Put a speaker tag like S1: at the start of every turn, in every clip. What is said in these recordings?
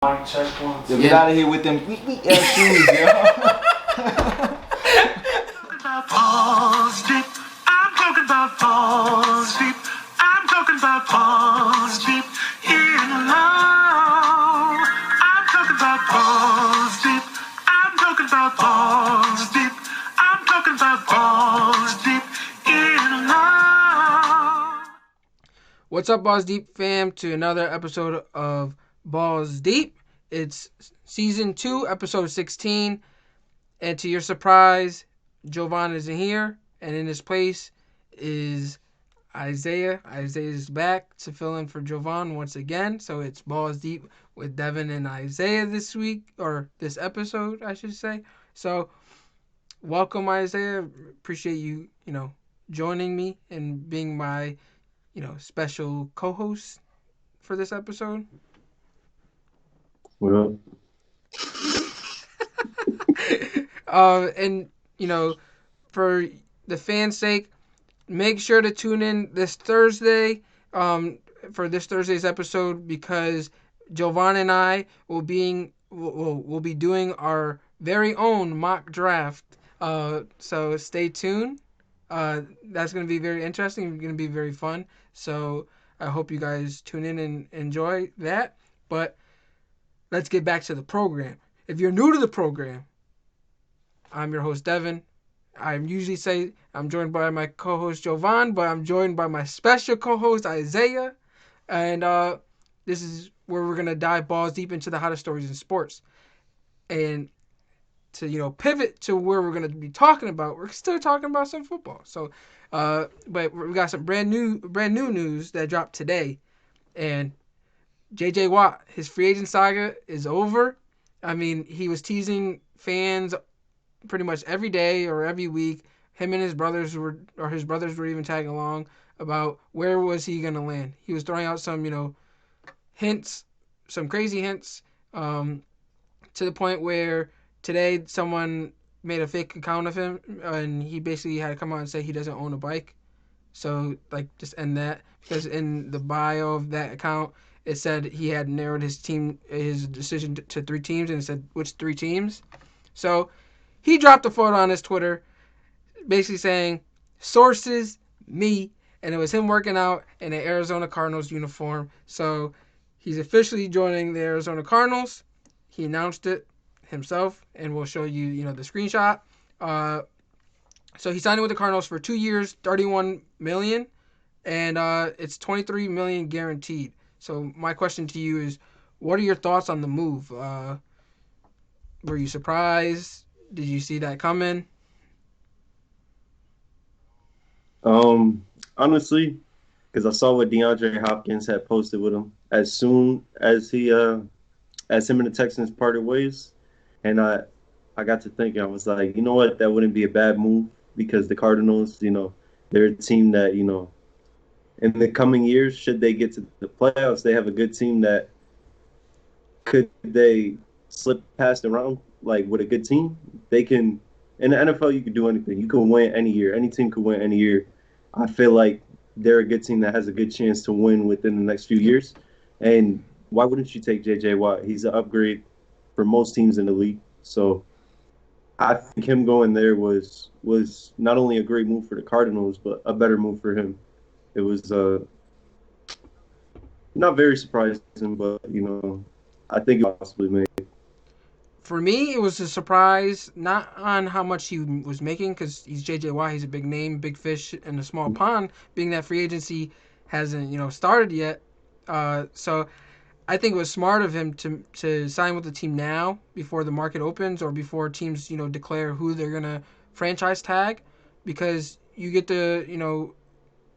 S1: Check one.
S2: Yo, get out of here with them weak ass shoes, yo.
S1: Balls deep. I'm talking about balls deep. I'm talking about balls deep in love. I'm talking about balls deep. I'm talking about balls deep. I'm talking about balls deep in love.
S3: What's up, Balls Deep fam, to another episode of Balls Deep. It's season 2, episode 16. And to your surprise, Jovan isn't here. And in his place is Isaiah. Isaiah is back to fill in for Jovan once again. So it's Balls Deep with Devin and Isaiah this week, or this episode, I should say. So welcome, Isaiah. Appreciate you, joining me and being my special co-host for this episode.
S4: Well,
S3: And for the fans' sake, make sure to tune in this Thursday for this Thursday's episode, because Jovan and I will be doing our very own mock draft. So stay tuned. That's going to be very interesting. It's going to be very fun. So I hope you guys tune in and enjoy that. But let's get back to the program. If you're new to the program, I'm your host, Devin. I usually say I'm joined by my co-host, Jovan, but I'm joined by my special co-host, Isaiah. And this is where we're going to dive balls deep into the hottest stories in sports. And to, pivot to where we're going to be talking about, we're still talking about some football. So, but we got some brand new news that dropped today. And J.J. Watt, his free agent saga is over. I mean, he was teasing fans pretty much every day or every week. Him and his brothers were even tagging along about where was he going to land. He was throwing out some, hints, some crazy hints, to the point where today someone made a fake account of him, and he basically had to come out and say he doesn't own a bike. So, just end that, because in the bio of that account, it said he had narrowed his decision to 3 teams, and it said which 3 teams. So he dropped a photo on his Twitter basically saying, sources, me, and it was him working out in an Arizona Cardinals uniform. So he's officially joining the Arizona Cardinals. He announced it himself, and we'll show you, the screenshot. So he signed with the Cardinals for 2 years, $31 million, and it's $23 million guaranteed. So my question to you is, what are your thoughts on the move? Were you surprised? Did you see that coming?
S4: Honestly, because I saw what DeAndre Hopkins had posted with him as soon as as him and the Texans parted ways, and I got to thinking, I was like, you know what, that wouldn't be a bad move, because the Cardinals, they're a team that, in the coming years, should they get to the playoffs, they have a good team that could they slip past the round, like with a good team, they can. In the NFL, you can do anything. You can win any year. Any team can win any year. I feel like they're a good team that has a good chance to win within the next few years. And why wouldn't you take J.J. Watt? He's an upgrade for most teams in the league. So I think him going there was not only a great move for the Cardinals, but a better move for him. It was not very surprising, but, I think it possibly made.
S3: For me, it was a surprise, not on how much he was making, because he's J.J. Watt, he's a big name, big fish in a small pond, being that free agency hasn't, started yet. So I think it was smart of him to sign with the team now, before the market opens, or before teams, declare who they're going to franchise tag, because you get to,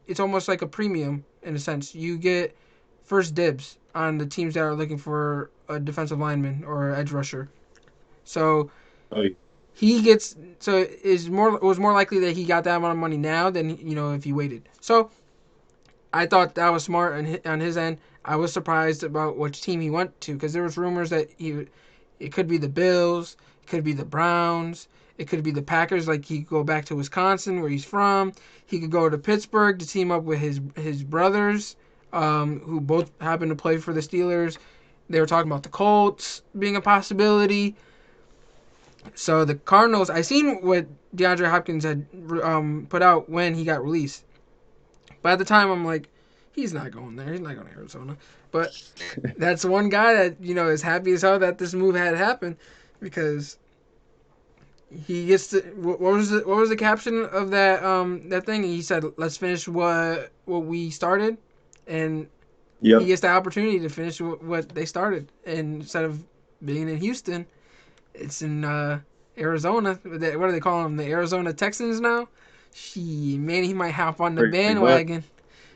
S3: it's almost like a premium in a sense. You get first dibs on the teams that are looking for a defensive lineman or edge rusher. So it was more likely that he got that amount of money now than if he waited. So I thought that was smart on his end. I was surprised about which team he went to, because there was rumors that it could be the Bills, it could be the Browns, it could be the Packers. Like, he could go back to Wisconsin, where he's from. He could go to Pittsburgh to team up with his brothers, who both happen to play for the Steelers. They were talking about the Colts being a possibility. So the Cardinals, I seen what DeAndre Hopkins had put out when he got released. But at the time, I'm like, he's not going there. He's not going to Arizona. But that's one guy that, is happy as hell that this move had happened, because he gets to, what was the caption of that thing? He said, "Let's finish what we started," and he gets the opportunity to finish what they started. And instead of being in Houston, it's in Arizona. What do they call them? The Arizona Texans now? He might hop on the bandwagon.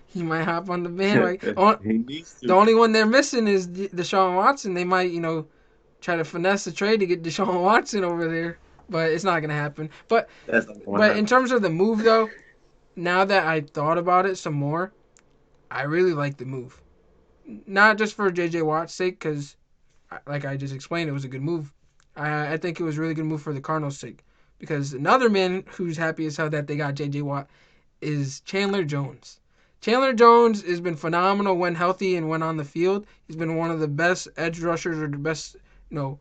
S3: He might hop on the bandwagon.
S4: He needs to.
S3: The only one they're missing is Deshaun Watson. They might, try to finesse a trade to get Deshaun Watson over there, but it's not going to happen. But in terms of the move, though, now that I thought about it some more, I really like the move. Not just for J.J. Watt's sake, because, like I just explained, it was a good move. I think it was a really good move for the Cardinals' sake, because another man who's happy as hell that they got J.J. Watt is Chandler Jones. Chandler Jones has been phenomenal when healthy and when on the field. He's been one of the best edge rushers, or the best, one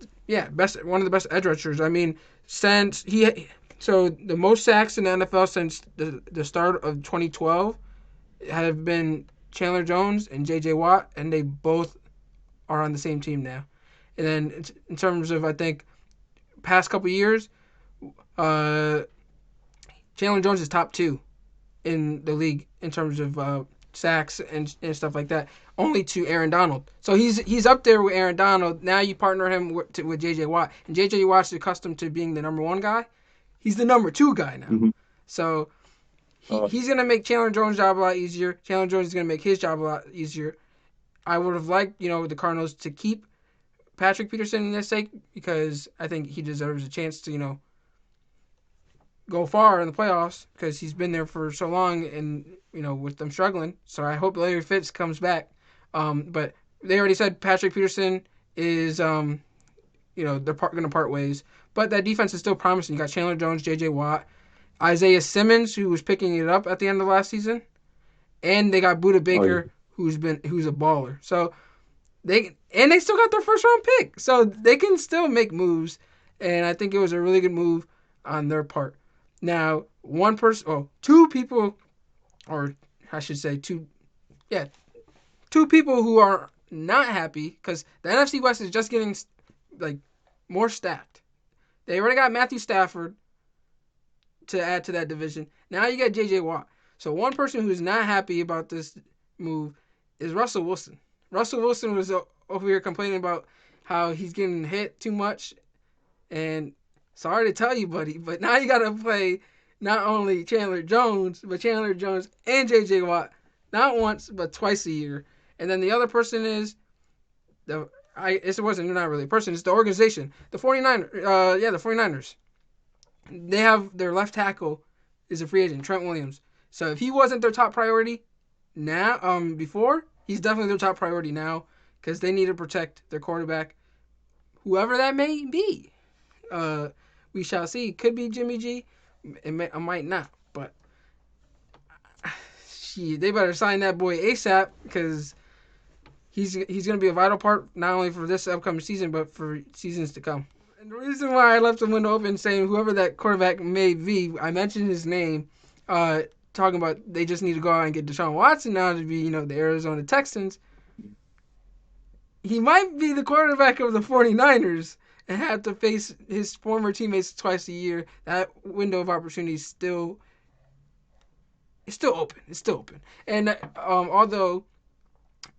S3: of the best edge rushers. I mean, so the most sacks in the NFL since the start of 2012 have been Chandler Jones and J.J. Watt, and they both are on the same team now. And then in terms of, I think, past couple years, Chandler Jones is top 2 in the league in terms of sacks and stuff like that, only to Aaron Donald. So he's up there with Aaron Donald. Now you partner him with J.J. Watt, and J.J. Watt's accustomed to being the number 1 guy. He's the number 2 guy now.
S4: Mm-hmm.
S3: So he's going to make Chandler Jones' job a lot easier. Chandler Jones is going to make his job a lot easier. I would have liked, the Cardinals to keep Patrick Peterson in this sake, because I think he deserves a chance to, go far in the playoffs, because he's been there for so long and, with them struggling. So I hope Larry Fitz comes back. But they already said Patrick Peterson is, they're going to part ways. But that defense is still promising. You got Chandler Jones, J.J. Watt, Isaiah Simmons, who was picking it up at the end of last season, and they got Budda Baker, who's a baller. So they still got their first round pick, so they can still make moves, and I think it was a really good move on their part. Now, two people, or I should say two people who are not happy, because the NFC West is just getting more stacked. They already got Matthew Stafford to add to that division. Now you got J.J. Watt. So one person who's not happy about this move is Russell Wilson. Russell Wilson was over here complaining about how he's getting hit too much. And sorry to tell you, buddy, but now you got to play not only Chandler Jones, but Chandler Jones and J.J. Watt, not once, but twice a year. And then the other person is, it wasn't not really a person, it's the organization. The 49ers. They have their left tackle is a free agent, Trent Williams. So if he wasn't their top priority now, before, he's definitely their top priority now, because they need to protect their quarterback, whoever that may be. We shall see. Could be Jimmy G. It might not, but they better sign that boy ASAP, because he's going to be a vital part not only for this upcoming season, but for seasons to come. And the reason why I left the window open saying whoever that quarterback may be, I mentioned his name, talking about they just need to go out and get Deshaun Watson now to be, the Arizona Texans. He might be the quarterback of the 49ers and have to face his former teammates twice a year. That window of opportunity is still open. It's still open. And although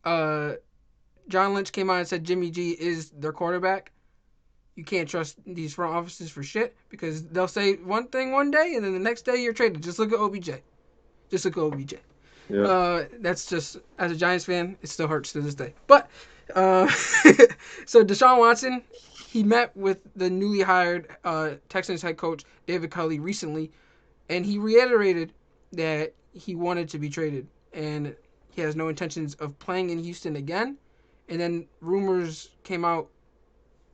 S3: John Lynch came out and said Jimmy G is their quarterback, you can't trust these front offices for shit, because they'll say one thing one day and then the next day you're traded. Just look at OBJ. Yeah. That's just, as a Giants fan, it still hurts to this day. But so Deshaun Watson, he met with the newly hired Texans head coach David Culley recently, and he reiterated that he wanted to be traded and he has no intentions of playing in Houston again. And then rumors came out,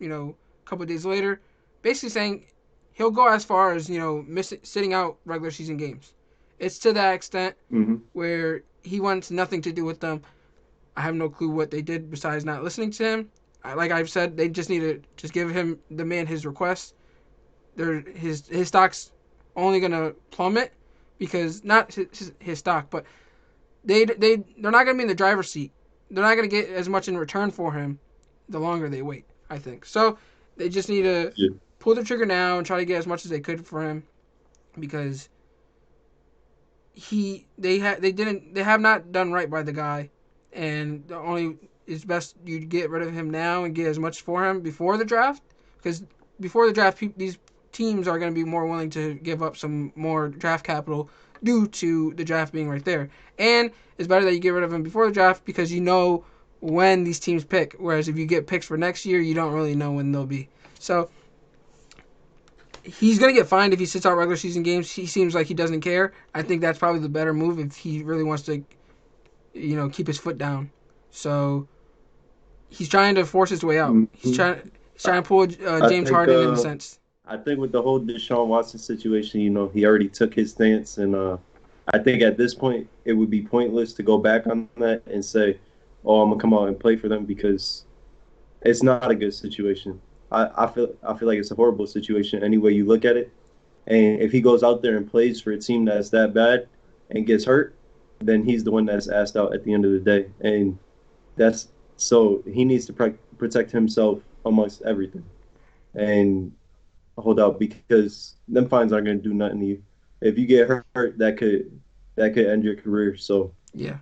S3: a couple of days later, basically saying he'll go as far as, sitting out regular season games. It's to that extent where he wants nothing to do with them. I have no clue what they did besides not listening to him. Like I've said, they just need to just give him the man his request. His stock's only gonna plummet because not his stock, but they're not gonna be in the driver's seat. They're not gonna get as much in return for him the longer they wait. I think so. They just need to pull the trigger now and try to get as much as they could for him because they have not done right by the guy, and the only it's best you get rid of him now and get as much for him before the draft because before the draft these teams are going to be more willing to give up some more draft capital due to the draft being right there, and it's better that you get rid of him before the draft because you know when these teams pick, whereas if you get picks for next year you don't really know when they'll be. So he's going to get fined if he sits out regular season games. He seems like he doesn't care. I think that's probably the better move if he really wants to, keep his foot down. So he's trying to force his way out.
S4: Mhm.
S3: He's trying to pull James Harden in a sense.
S4: I think with the whole Deshaun Watson situation, he already took his stance, and I think at this point it would be pointless to go back on that and say, "Oh, I'm gonna come out and play for them," because it's not a good situation. I feel like it's a horrible situation any way you look at it. And if he goes out there and plays for a team that's that bad and gets hurt, then he's the one that's asked out at the end of the day. And so he needs to protect himself amongst everything and hold out because them fines aren't going to do nothing to you. If you get hurt, that could end your career. So
S3: yeah,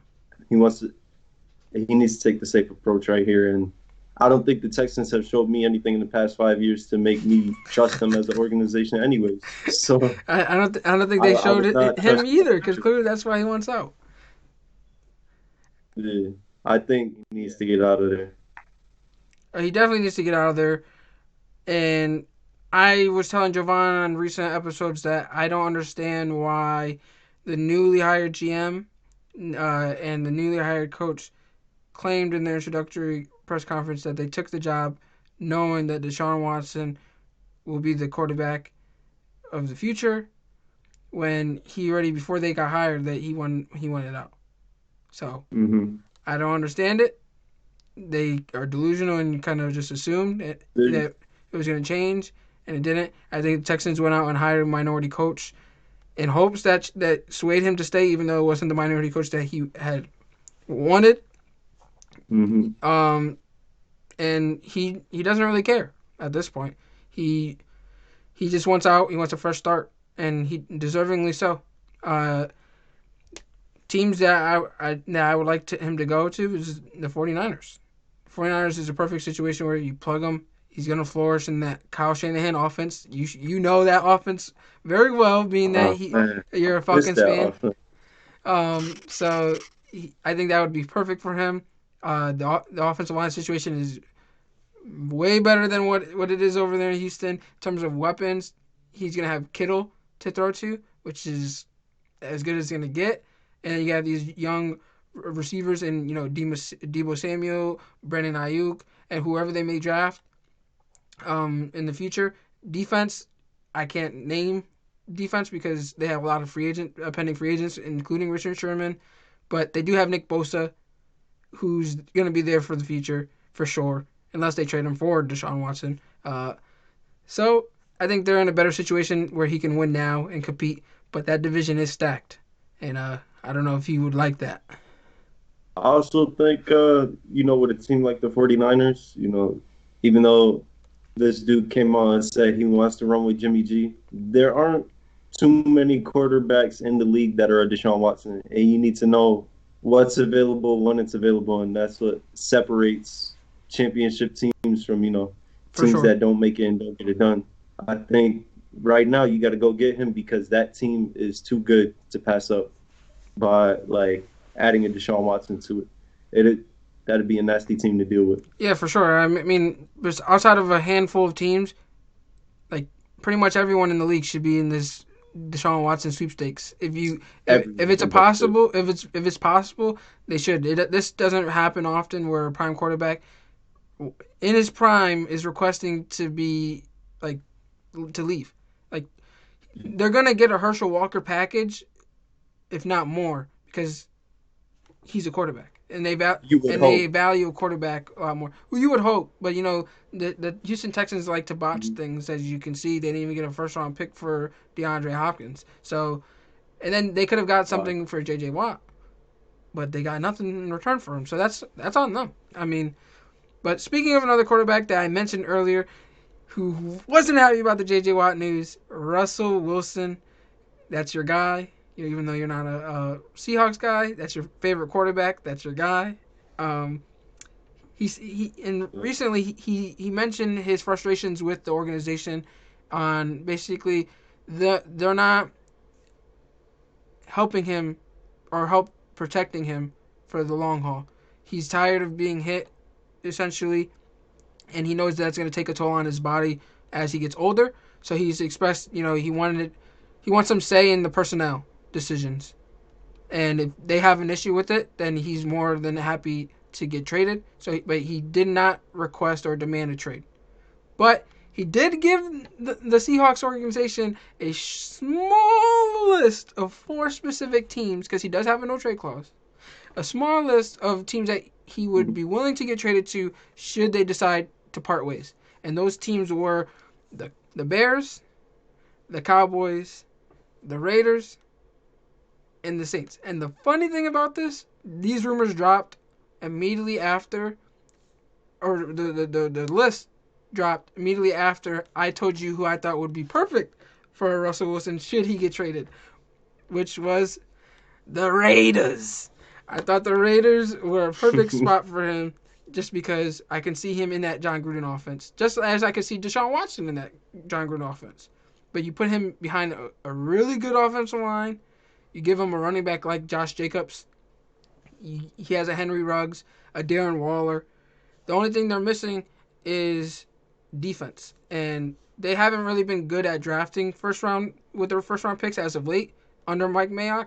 S4: he needs to take the safe approach right here. And I don't think the Texans have showed me anything in the past 5 years to make me trust them as an organization anyways. So
S3: I don't think they showed him either because clearly that's why he wants out.
S4: Yeah, I think he needs to get out of there.
S3: He definitely needs to get out of there. And I was telling Jovan on recent episodes that I don't understand why the newly hired GM and the newly hired coach claimed in their introductory press conference that they took the job knowing that Deshaun Watson will be the quarterback of the future when he already, before they got hired, that he wanted out. So I don't understand it. They are delusional and kind of just assumed that it was going to change, and it didn't. I think the Texans went out and hired a minority coach in hopes that swayed him to stay, even though it wasn't the minority coach that he had wanted. And he doesn't really care at this point. He just wants out. He wants a fresh start, and he deservingly so. Teams that I would like him to go to is the 49ers. 49ers is a perfect situation where you plug him. He's going to flourish in that Kyle Shanahan offense. You know that offense very well, being that you're a Falcons fan. So I think that would be perfect for him. The offensive line situation is way better than what it is over there in Houston. In terms of weapons, he's going to have Kittle to throw to, which is as good as it's going to get. And you have these young receivers in, Deebo Samuel, Brandon Ayuk, and whoever they may draft in the future. Defense, I can't name defense because they have a lot of pending free agents, including Richard Sherman. But they do have Nick Bosa, who's going to be there for the future, for sure, unless they trade him for Deshaun Watson. So I think they're in a better situation where he can win now and compete, but that division is stacked. And I don't know if you would like that.
S4: I also think, with a team like the 49ers, even though this dude came on and said he wants to run with Jimmy G, there aren't too many quarterbacks in the league that are a Deshaun Watson. And you need to know what's available when it's available, and that's what separates championship teams from, teams that don't make it and don't get it done. I think right now you got to go get him because that team is too good to pass up by, adding a Deshaun Watson to it. That'd be a nasty team to deal with.
S3: Yeah, for sure. I mean, outside of a handful of teams, pretty much everyone in the league should be in this Deshaun Watson sweepstakes. If it's possible, they should. This doesn't happen often where a prime quarterback in his prime is requesting to be to leave. They're gonna get a Herschel Walker package, if not more, because he's a quarterback. and
S4: You would
S3: they
S4: hope.
S3: value a quarterback a lot more. Well, you would hope, but the Houston Texans like to botch
S4: Mhm.
S3: things, as you can see. They didn't even get a first round pick for DeAndre Hopkins. So, and then they could have got
S4: Wow.
S3: something for J.J. Watt, but they got nothing in return for him. So that's on them. I mean, but speaking of another quarterback that I mentioned earlier, who wasn't happy about the J.J. Watt news, Russell Wilson. That's your guy. Even though you're not a Seahawks guy, that's your favorite quarterback. That's your guy. Um, and recently he mentioned his frustrations with the organization on basically they're not helping him or help protecting him for the long haul. He's tired of being hit essentially, and he knows that's going to take a toll on his body as he gets older. So he's expressed, he wants some say in the personnel decisions. And if they have an issue with it, then he's more than happy to get traded. But he did not request or demand a trade. But he did give the Seahawks organization a small list of 4 specific teams, because he does have a no trade clause. A small list of teams that he would
S4: Mhm.
S3: be willing to get traded to should they decide to part ways. And those teams were the Bears, the Cowboys, the Raiders, and the Saints. And the funny thing about this, these rumors dropped immediately after, or the list dropped immediately after I told you who I thought would be perfect for Russell Wilson should he get traded, which was the Raiders. I thought the Raiders were a perfect spot for him just because I can see him in that John Gruden offense, just as I could see Deshaun Watson in that John Gruden offense. But you put him behind a really good offensive line. You give him a running back like Josh Jacobs. He has a Henry Ruggs, a Darren Waller. The only thing they're missing is defense, and they haven't really been good at drafting first round with their first round picks as of late under Mike Mayock,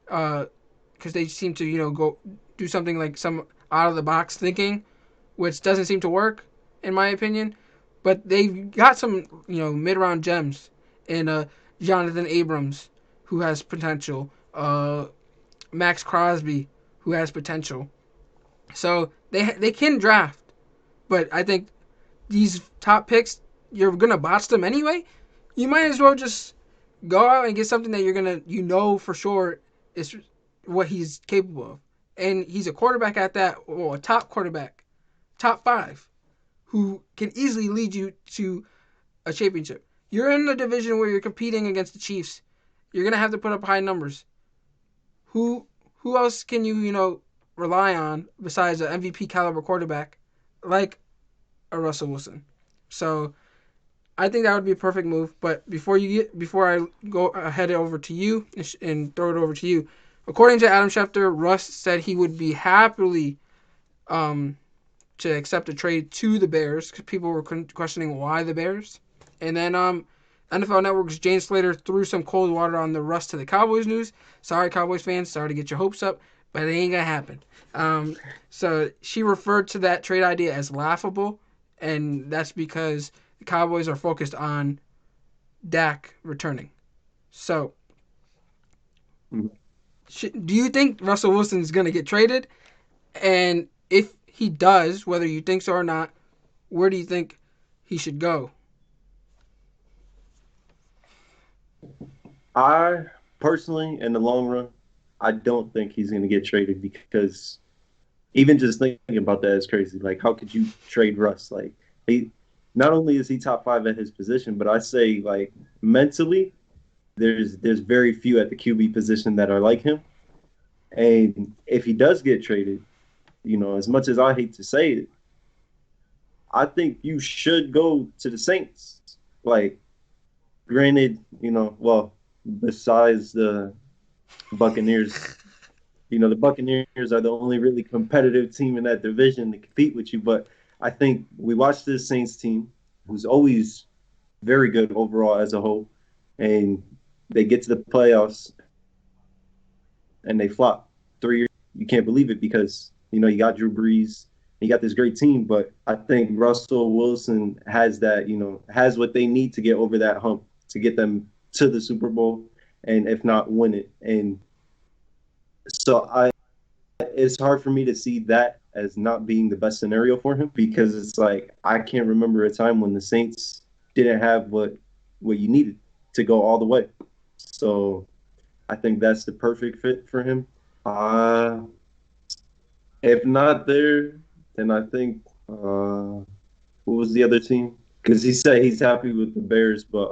S3: because they seem to go do something like some out of the box thinking, which doesn't seem to work in my opinion. But they've got some mid round gems in Jonathan Abrams, who has potential. Max Crosby, who has potential. So they can draft, but I think these top picks, you're gonna botch them anyway. You might as well just go out and get something that you're gonna for sure is what he's capable of, and he's a quarterback at that, or a top quarterback, top 5, who can easily lead you to a championship. You're in a division where you're competing against the Chiefs. You're gonna have to put up high numbers. Who who else can you rely on besides an MVP caliber quarterback like a Russell Wilson? So I think that would be a perfect move. But before I go head it over to you and throw it over to you, according to Adam Schefter, Russ said he would be happily to accept a trade to the Bears, because people were questioning why the Bears. And then NFL Network's Jane Slater threw some cold water on the Russ to the Cowboys news. Sorry, Cowboys fans. Sorry to get your hopes up, but it ain't going to happen. So she referred to that trade idea as laughable, and that's because the Cowboys are focused on Dak returning. So,
S4: Mhm.
S3: do you think Russell Wilson is going to get traded? And if he does, whether you think so or not, where do you think he should go?
S4: I personally, in the long run, I don't think he's going to get traded because even just thinking about that is crazy. Like, how could you trade Russ? Like, he not only is he top 5 at his position, but I say like mentally, there's very few at the QB position that are like him. And if he does get traded, as much as I hate to say it, I think you should go to the Saints. Like, granted, well, besides the Buccaneers, the Buccaneers are the only really competitive team in that division to compete with you. But I think we watched this Saints team, who's always very good overall as a whole, and they get to the playoffs and they flop 3 years. You can't believe it because you got Drew Brees, you got this great team, but I think Russell Wilson has that, has what they need to get over that hump to get them to the Super Bowl, and if not win it. And so it's hard for me to see that as not being the best scenario for him because it's like I can't remember a time when the Saints didn't have what you needed to go all the way. So I think that's the perfect fit for him. Uh, if not there, then I think what was the other team? Because he said he's happy with the Bears, but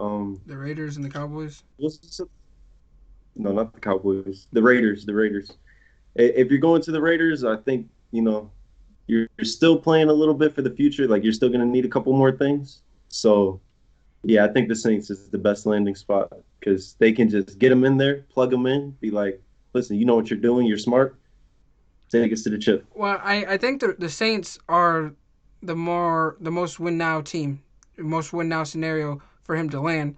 S3: The Raiders and the Cowboys.
S4: what's no, not the Cowboys, the Raiders, the Raiders. If you're going to the Raiders, I think you're still playing a little bit for the future. Like you're still going to need a couple more things. So yeah, I think the Saints is the best landing spot because they can just get them in there, plug them in, be like, listen, you know what you're doing, you're smart, take us to the chip.
S3: Well, I think the Saints are the most win now team, most win now scenario for him to land.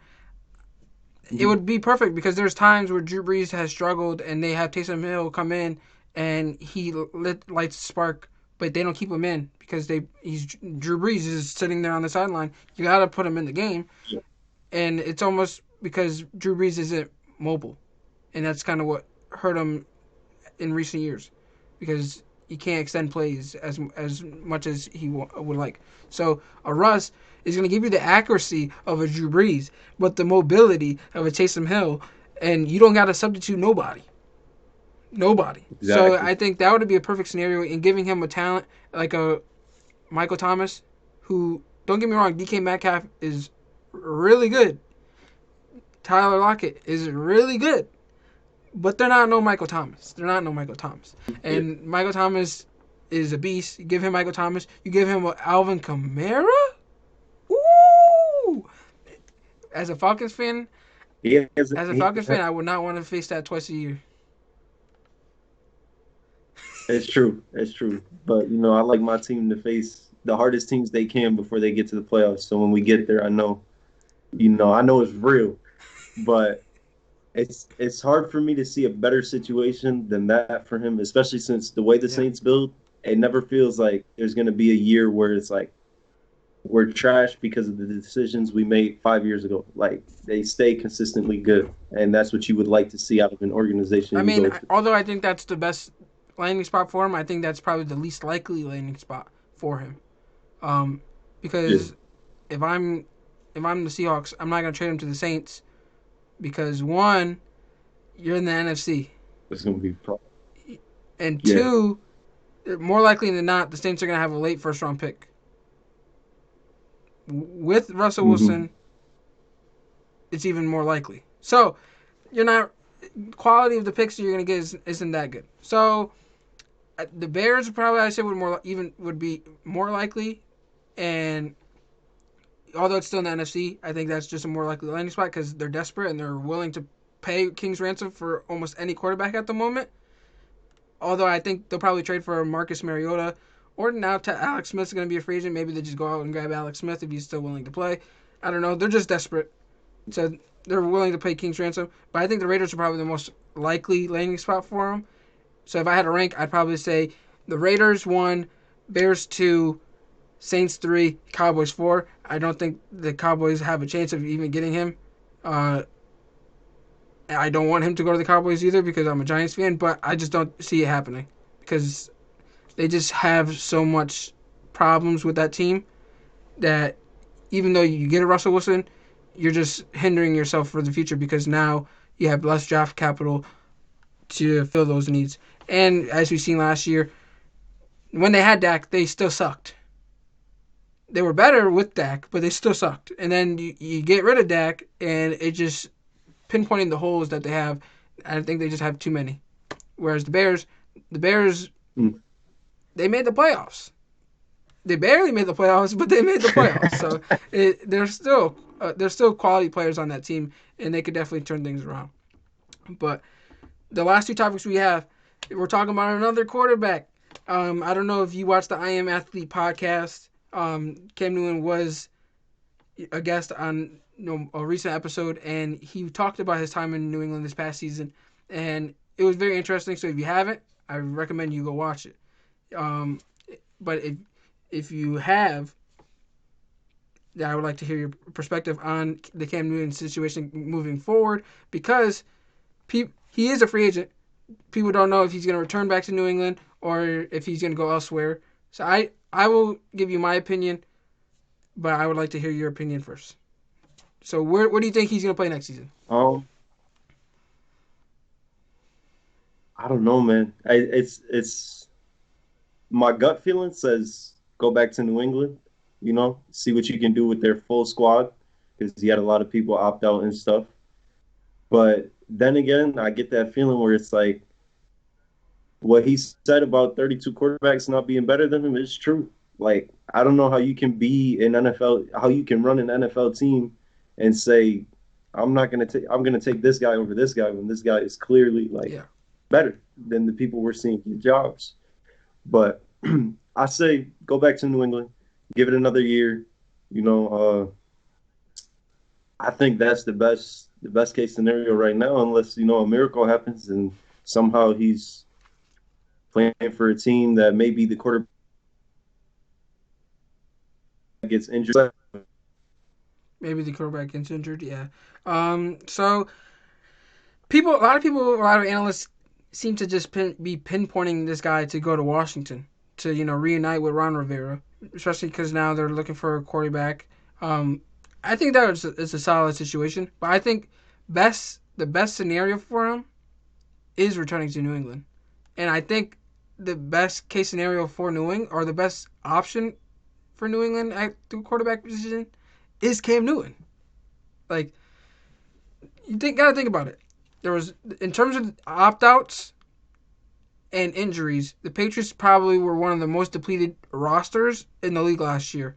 S3: It would be perfect because there's times where Drew Brees has struggled and they have Taysom Hill come in and he lights a spark, but they don't keep him in because Drew Brees is sitting there on the sideline. You got to put him in the game,
S4: Yeah.
S3: and it's almost because Drew Brees isn't mobile, and that's kind of what hurt him in recent years because he can't extend plays as much as he would like. So a Russ is going to give you the accuracy of a Drew Brees, but the mobility of a Taysom Hill, and you don't got to substitute nobody. Nobody.
S4: Exactly.
S3: So I think that would be a perfect scenario in giving him a talent like a Michael Thomas, who, don't get me wrong, DK Metcalf is really good. Tyler Lockett is really good. But they're not no Michael Thomas. And Michael Thomas is a beast. You give him Michael Thomas. You give him Alvin Kamara? Ooh! As a Falcons fan, I would not want to face that twice a year.
S4: It's true. It's true. But, I like my team to face the hardest teams they can before they get to the playoffs. So when we get there, I know it's real. But it's hard for me to see a better situation than that for him, especially since the way the Saints build, it never feels like there's going to be a year where it's like we're trash because of the decisions we made 5 years ago. Like, they stay consistently good, and that's what you would like to see out of an organization.
S3: I mean, although I think that's the best landing spot for him, I think that's probably the least likely landing spot for him. Because if I'm the Seahawks, I'm not going to trade him to the Saints because, one, you're in the NFC.
S4: It's going to be a problem.
S3: And two, more likely than not, the Saints are going to have a late first-round pick. With Russell Wilson, it's even more likely. So, quality of the picks that you're going to get isn't that good. So, the Bears probably, I say, would be more likely. And although it's still in the NFC, I think that's just a more likely landing spot because they're desperate and they're willing to pay King's ransom for almost any quarterback at the moment. Although I think they'll probably trade for Marcus Mariota, or now Alex Smith's going to be a free agent. Maybe they just go out and grab Alex Smith if he's still willing to play. I don't know. They're just desperate. So they're willing to pay King's ransom. But I think the Raiders are probably the most likely landing spot for him. So if I had to rank, I'd probably say the Raiders 1, Bears 2, Saints 3, Cowboys 4. I don't think the Cowboys have a chance of even getting him. I don't want him to go to the Cowboys either because I'm a Giants fan, but I just don't see it happening because they just have so much problems with that team that even though you get a Russell Wilson, you're just hindering yourself for the future because now you have less draft capital to fill those needs. And as we've seen last year, when they had Dak, they still sucked. They were better with Dak, but they still sucked. And then you get rid of Dak, and it just pinpointing the holes that they have. I think they just have too many. Whereas the Bears, they made the playoffs. They barely made the playoffs, but they made the playoffs. So there's still quality players on that team, and they could definitely turn things around. But the last two topics we have, we're talking about another quarterback. I don't know if you watched the I Am Athlete podcast. Cam Newton was a guest on a recent episode, and he talked about his time in New England this past season, and it was very interesting. So if you haven't, I recommend you go watch it. But if you have, I would like to hear your perspective on the Cam Newton situation moving forward because he is a free agent. People don't know if he's going to return back to New England or if he's going to go elsewhere. So I will give you my opinion, but I would like to hear your opinion first. So where do you think he's going to play next season?
S4: I don't know, man. It's my gut feeling says go back to New England. See what you can do with their full squad because he had a lot of people opt out and stuff. But then again, I get that feeling where it's like what he said about 32 quarterbacks not being better than him is true. Like, I don't know how you can be an NFL, how you can run an NFL team and say, I'm gonna take this guy over this guy when this guy is clearly like
S3: Yeah.
S4: better than the people we're seeing get jobs. But I say go back to New England, give it another year. You know, I think that's the best case scenario right now, unless a miracle happens and somehow he's playing for a team that maybe the quarterback gets injured.
S3: Maybe the quarterback gets injured. Yeah. So a lot of analysts seem to just be pinpointing this guy to go to Washington to reunite with Ron Rivera, especially because now they're looking for a quarterback. I think that it's a solid situation, but I think the best scenario for him is returning to New England, and I think the best case scenario for New England or the best option for New England at the quarterback position is Cam Newton. Like gotta think about it. There was in terms of opt outs and injuries, the Patriots probably were one of the most depleted rosters in the league last year.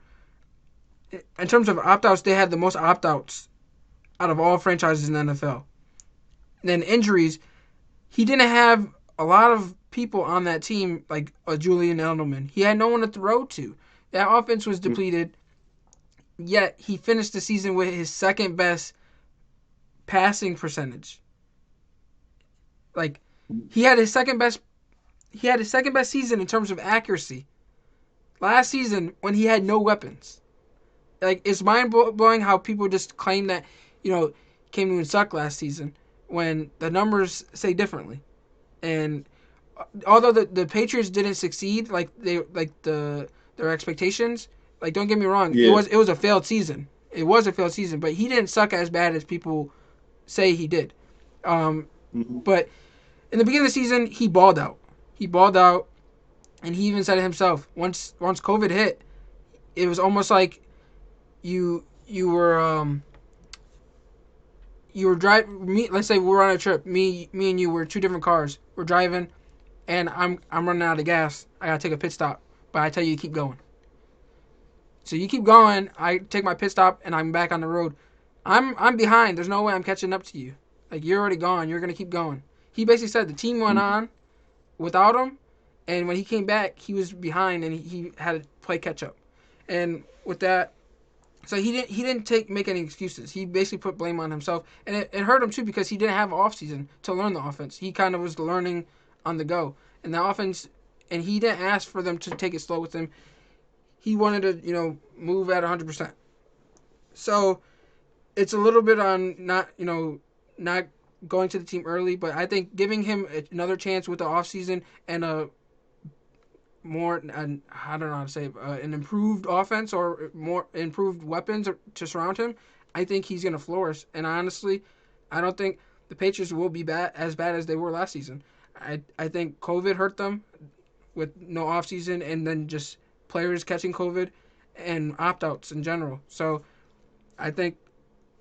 S3: In terms of opt outs, they had the most opt outs out of all franchises in the NFL. And then injuries, he didn't have a lot of people on that team like a Julian Edelman. He had no one to throw to. That offense was depleted. Yet he finished the season with his second best passing percentage. Like he had his second best season in terms of accuracy last season when he had no weapons. Like it's mind blowing how people just claim that Cam Newton sucked last season when the numbers say differently. And although the Patriots didn't succeed their expectations, like don't get me wrong,
S4: Yeah.
S3: it was a failed season. It was a failed season, but he didn't suck as bad as people say he did. But in the beginning of the season, he balled out. He balled out, and he even said it himself. Once COVID hit, it was almost like you were driving. Let's say we're on a trip. Me and you were two different cars. We're driving, and I'm running out of gas. I gotta take a pit stop, but I tell you to keep going. So you keep going. I take my pit stop, and I'm back on the road. I'm behind. There's no way I'm catching up to you. Like you're already gone. You're gonna keep going. He basically said the team went on without him, and when he came back, he was behind, and he had to play catch up. And with that, so he didn't make any excuses. He basically put blame on himself, and it hurt him too because he didn't have an off season to learn the offense. He kind of was learning on the go, and the offense, and he didn't ask for them to take it slow with him. He wanted to move at 100%. So it's a little bit on not going to the team early, but I think giving him another chance with the offseason and I don't know how to say an improved offense or more improved weapons to surround him, I think he's going to flourish. And honestly, I don't think the Patriots will be as bad as they were last season. I think COVID hurt them with no offseason and then just players catching COVID and opt-outs in general. So I think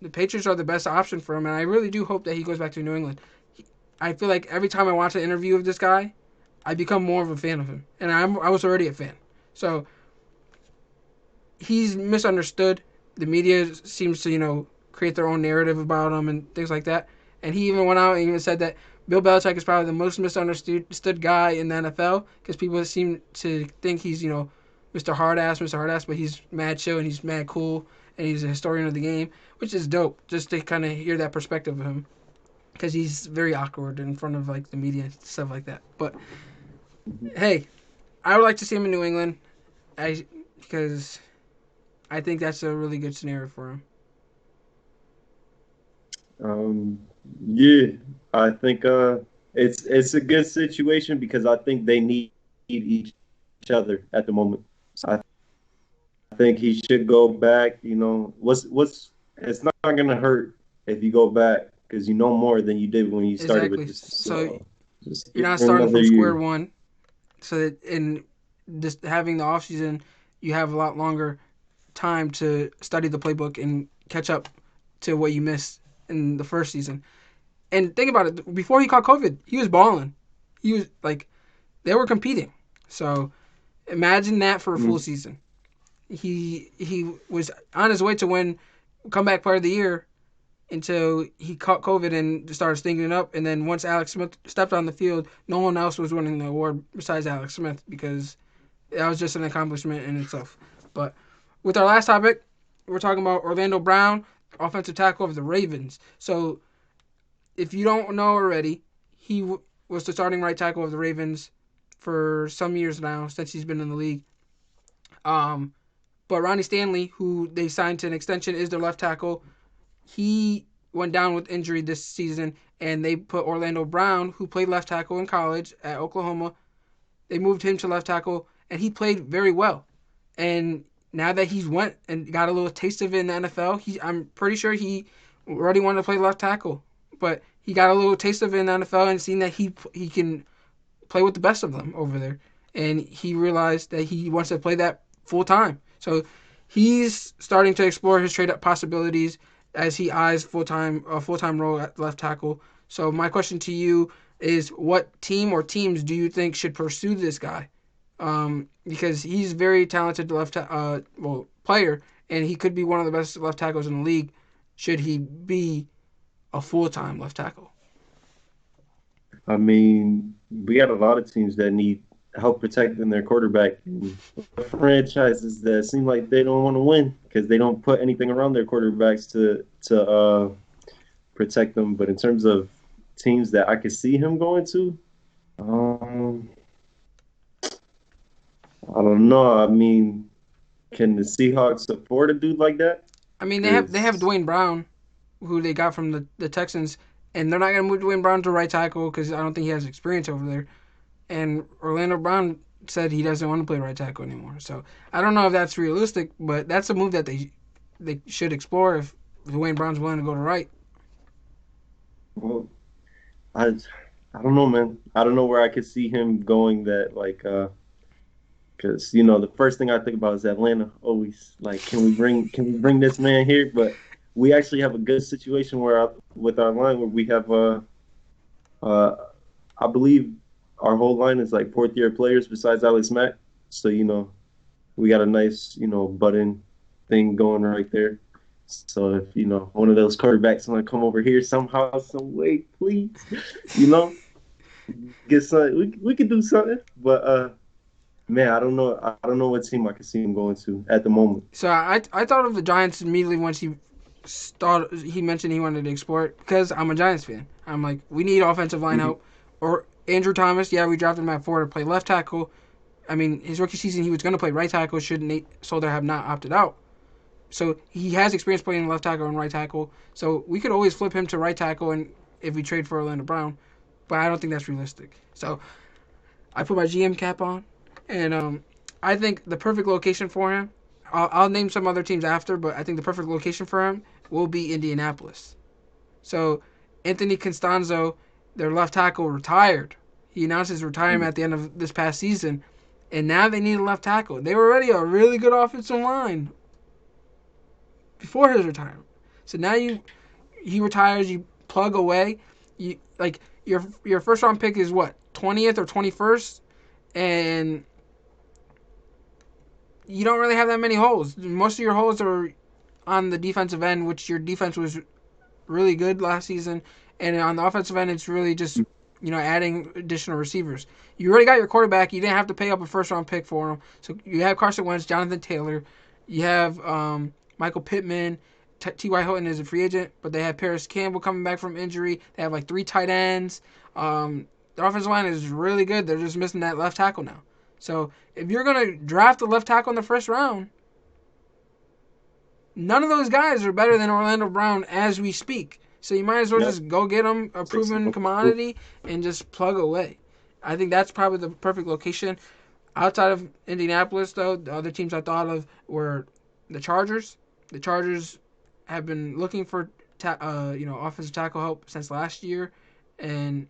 S3: the Patriots are the best option for him, and I really do hope that he goes back to New England. I feel like every time I watch an interview of this guy, I become more of a fan of him, and I was already a fan. So he's misunderstood. The media seems to create their own narrative about him and things like that. And he even went out and even said that Bill Belichick is probably the most misunderstood guy in the NFL because people seem to think he's Mr. Hard-ass, but he's mad chill and he's mad cool and he's a historian of the game, which is dope just to kind of hear that perspective of him because he's very awkward in front of like the media and stuff like that. But hey, I would like to see him in New England because I think that's a really good scenario for him.
S4: Yeah, I think it's a good situation because I think they need each other at the moment. So I think he should go back. What's it's not gonna hurt if you go back because you know more than you did when you started with
S3: Exactly.
S4: this.
S3: So
S4: So just
S3: you're
S4: give
S3: not
S4: him
S3: starting
S4: another
S3: from square
S4: year.
S3: one. So that in just having the off season, you have a lot longer time to study the playbook and catch up to what you missed in the first season. And think about it, before he caught COVID, he was balling. He was like, they were competing. So imagine that for a full
S4: Mm.
S3: season. He was on his way to win comeback player of the year until he caught COVID and started stinking up. And then once Alex Smith stepped on the field, no one else was winning the award besides Alex Smith because that was just an accomplishment in itself. But with our last topic, we're talking about Orlando Brown, offensive tackle of the Ravens. So if you don't know already, he was the starting right tackle of the Ravens for some years now since he's been in the league. Um, but Ronnie Stanley, who they signed to an extension, is their left tackle. He went down with injury this season, and they put Orlando Brown, who played left tackle in college at Oklahoma. They moved him to left tackle, and he played very well. And now that he's went and got a little taste of it in the NFL, I'm pretty sure he already wanted to play left tackle, but he got a little taste of it in the NFL and seen that he can play with the best of them over there, and he realized that he wants to play that full time. So he's starting to explore his trade up possibilities as he eyes a full time role at left tackle. So my question to you is, what team or teams do you think should pursue this guy? Because he's very talented player, and he could be one of the best left tackles in the league. Should he be a full time left tackle?
S4: I mean, we got a lot of teams that need help protecting their quarterback. And franchises that seem like they don't want to win because they don't put anything around their quarterbacks to protect them. But in terms of teams that I could see him going to, I don't know. I mean, can the Seahawks afford a dude like that?
S3: I mean, they have
S4: Because
S3: Dwayne Brown, who they got from the Texans, and they're not going to move Dwayne Brown to right tackle because I don't think he has experience over there. And Orlando Brown said he doesn't want to play right tackle anymore. So I don't know if that's realistic, but that's a move that they should explore if Dwayne Brown's willing to go to right.
S4: well, I don't know, man. I don't know where I could see him going. That like, because the first thing I think about is Atlanta. Always like, can we bring this man here? But we actually have a good situation with our line where we have uh I believe our whole line is like fourth year players besides Alex Mack. So we got a nice button thing going right there. So if one of those quarterbacks want to come over here somehow, some way, please, you know, get something. We could do something, but man, I don't know. I don't know what team I can see him going to at the moment.
S3: So I thought of the Giants immediately once he mentioned he wanted to explore it because I'm a Giants fan. I'm like, we need offensive line help. Or Andrew Thomas, yeah, we drafted him at 4 to play left tackle. I mean, his rookie season he was going to play right tackle should Nate Solder have not opted out. So he has experience playing left tackle and right tackle. So we could always flip him to right tackle and if we trade for Orlando Brown. But I don't think that's realistic. So I put my GM cap on, and I think the perfect location for him. I'll name some other teams after, but I think the perfect location for him will be Indianapolis. So Anthony Costanzo, their left tackle, retired. He announced his retirement at the end of this past season, and now they need a left tackle. They were already a really good offensive line before his retirement. So now he retires, you plug away. You like your first round pick is what, 20th or 21st, and you don't really have that many holes. Most of your holes are on the defensive end, which your defense was really good last season, and on the offensive end, it's really just adding additional receivers. You already got your quarterback. You didn't have to pay up a first round pick for him. So you have Carson Wentz, Jonathan Taylor, you have Michael Pittman. T.Y. Hilton is a free agent, but they have Paris Campbell coming back from injury. They have like 3 tight ends. Their offensive line is really good. They're just missing that left tackle now. So if you're going to draft a left tackle in the first round, none of those guys are better than Orlando Brown as we speak. So you might as well just go get him a proven commodity and just plug away. I think that's probably the perfect location. Outside of Indianapolis, though, the other teams I thought of were the Chargers. The Chargers have been looking for offensive tackle help since last year, and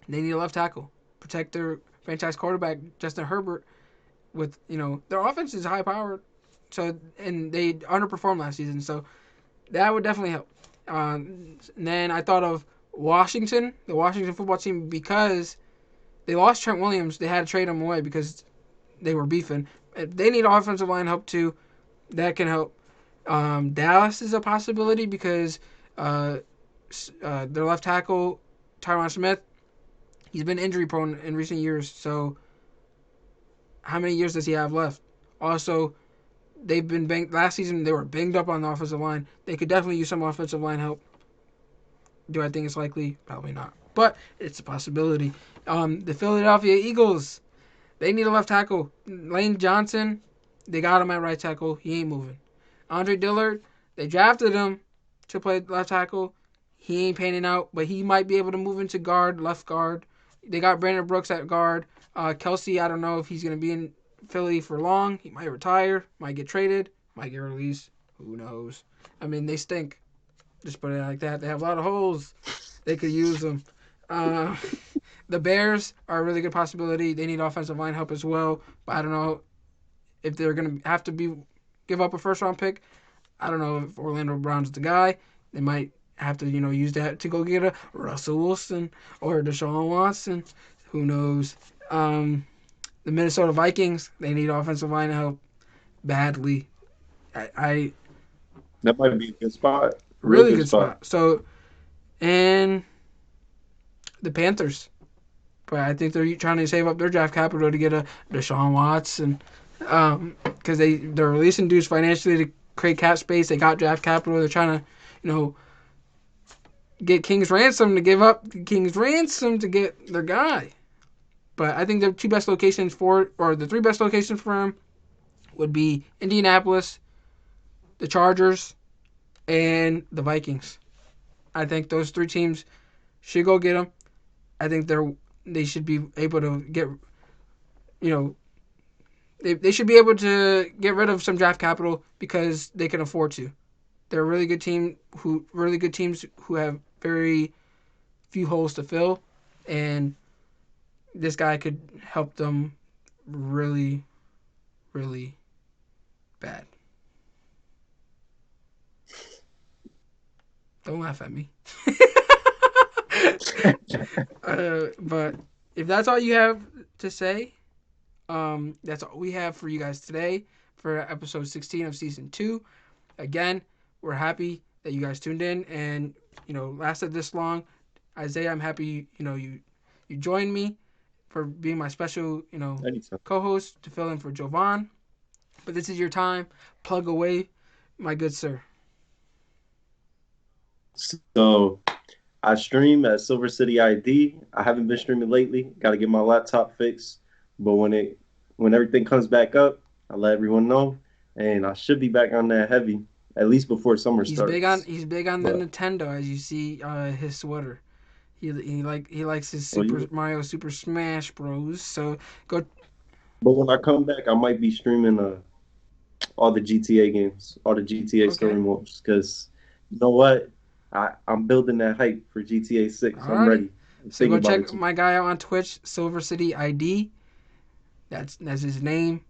S3: they need a left tackle. Protect their franchise quarterback, Justin Herbert, with, their offense is high powered. So, and they underperformed last season, so that would definitely help. And then I thought of Washington, the Washington football team, because they lost Trent Williams. They had to trade him away because they were beefing. They need offensive line help too. That can help. Dallas is a possibility because their left tackle, Tyron Smith, he's been injury prone in recent years. So how many years does he have left? Also, they've been banged. Last season, they were banged up on the offensive line. They could definitely use some offensive line help. Do I think it's likely? Probably not. But it's a possibility. The Philadelphia Eagles, they need a left tackle. Lane Johnson, they got him at right tackle. He ain't moving. Andre Dillard, they drafted him to play left tackle. He ain't panning out, but he might be able to move into guard, left guard. They got Brandon Brooks at guard. Kelsey, I don't know if he's going to be in Philly for long. He might retire, might get traded, might get released. Who knows? I mean, they stink. Just put it like that. They have a lot of holes. They could use them. The Bears are a really good possibility. They need offensive line help as well, but I don't know if they're going to have to give up a first-round pick. I don't know if Orlando Brown's the guy. They might have to, use that to go get a Russell Wilson or Deshaun Watson. Who knows? The Minnesota Vikings, they need offensive line help badly.
S4: That might be a good spot.
S3: Really good spot. So, and the Panthers. But I think they're trying to save up their draft capital to get a Deshaun Watson. Because they're releasing dudes financially to create cap space. They got draft capital. They're trying to, get King's ransom to give up King's ransom to get their guy. But I think the three best locations for him would be Indianapolis, the Chargers, and the Vikings. I think those three teams should go get him. I think they should be able to get, they should be able to get rid of some draft capital because they can afford to. They're a really good teams who have very few holes to fill, and this guy could help them really, really bad. Don't laugh at me. But if that's all you have to say, that's all we have for you guys today for episode 16 of season 2. Again, we're happy that you guys tuned in and lasted this long. Isaiah, I'm happy you joined me for being my special co-host to fill in for Jovan. But this is your time. Plug away, my good sir.
S4: So I stream at Silver City ID. I haven't been streaming lately. Got to get my laptop fixed. But when everything comes back up, I'll let everyone know. And I should be back on that heavy, at least before summer starts.
S3: He's big on the Nintendo, as you see his sweater. He likes his Mario Super Smash Bros. So go.
S4: But when I come back, I might be streaming all the GTA games, all the GTA story modes, because you know what? I'm building that hype for GTA 6. Alrighty. I'm ready.
S3: So go check my guy out on Twitch, Silver City ID. That's his name.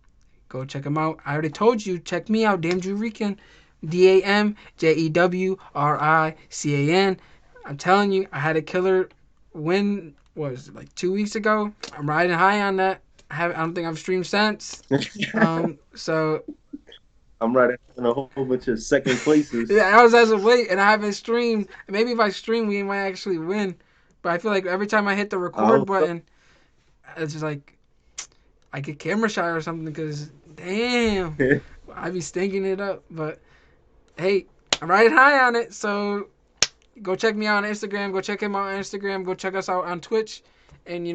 S3: Go check him out. I already told you, check me out, Damjewrican. DAMJEWRICAN. I'm telling you, I had a killer win, like 2 weeks ago. I'm riding high on that. I don't think I've streamed since. So
S4: I'm riding in a whole bunch of second places.
S3: Yeah, I was as of late, and I haven't streamed. Maybe if I stream, we might actually win. But I feel like every time I hit the record button, it's just like I get camera shy or something because, damn, I be stinking it up. But, hey, I'm riding high on it, so go check me out on Instagram. Go check him out on Instagram. Go check us out on Twitch. And,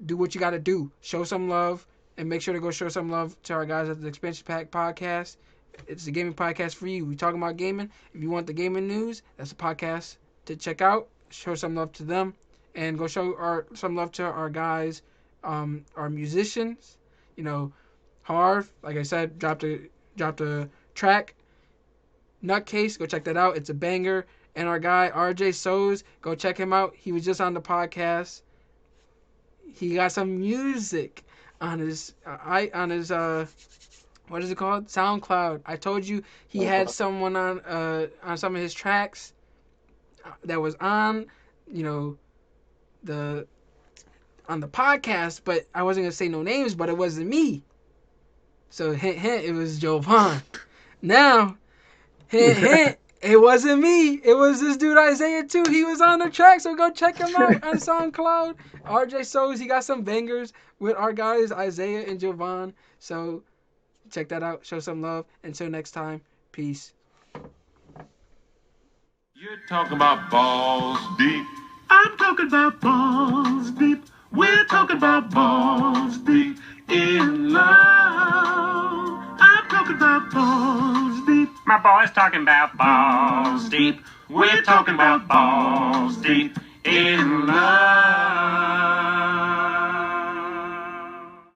S3: do what you got to do. Show some love. And make sure to go show some love to our guys at the Expansion Pack Podcast. It's a gaming podcast for you. We talking about gaming. If you want the gaming news, that's a podcast to check out. Show some love to them. And go show some love to our guys, our musicians. Harv, like I said, dropped a track. Nutcase, go check that out. It's a banger. And our guy RJ Soz, go check him out. He was just on the podcast. He got some music on his what is it called? SoundCloud. I told you he had someone on some of his tracks that was on the podcast, but I wasn't gonna say no names, but it wasn't me. So hint hint, it was Jovan. Now hint hint, it wasn't me. It was this dude Isaiah too. He was on the track, so go check him out on SoundCloud. RJ Soz, he got some bangers with our guys Isaiah and Jovan. So check that out. Show some love. Until next time, peace.
S1: You're talking about balls deep. I'm talking about balls deep. We're talking about balls deep in love. I'm talking about balls deep. My boy's talking about balls deep. We're talking about balls deep